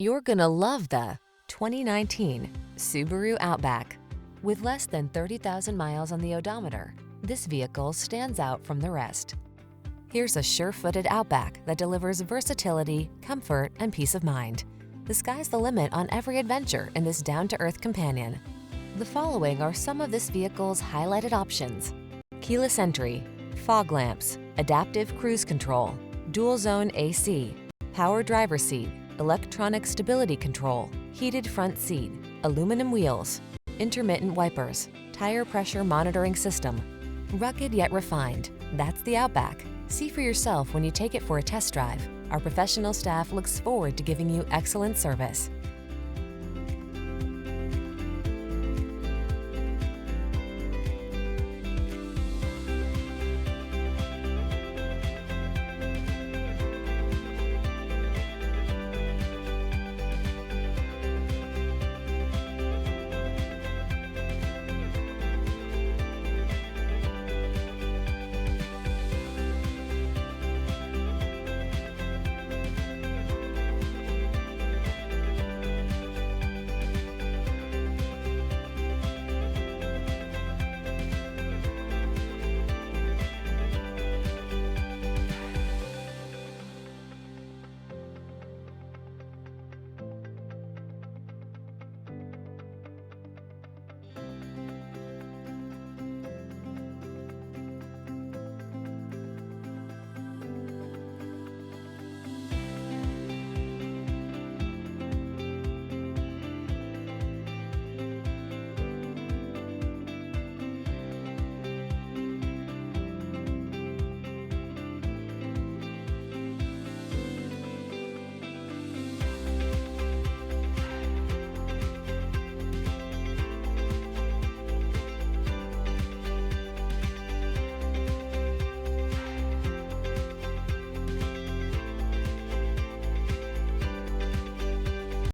You're gonna love the 2019 Subaru Outback. With less than 30,000 miles on the odometer, this vehicle stands out from the rest. Here's a sure-footed Outback that delivers versatility, comfort, and peace of mind. The sky's the limit on every adventure in this down-to-earth companion. The following are some of this vehicle's highlighted options: keyless entry, fog lamps, adaptive cruise control, dual-zone AC, power driver seat, electronic stability control, heated front seat, aluminum wheels, intermittent wipers, tire pressure monitoring system. Rugged yet refined, that's the Outback. See for yourself when you take it for a test drive. Our professional staff looks forward to giving you excellent service.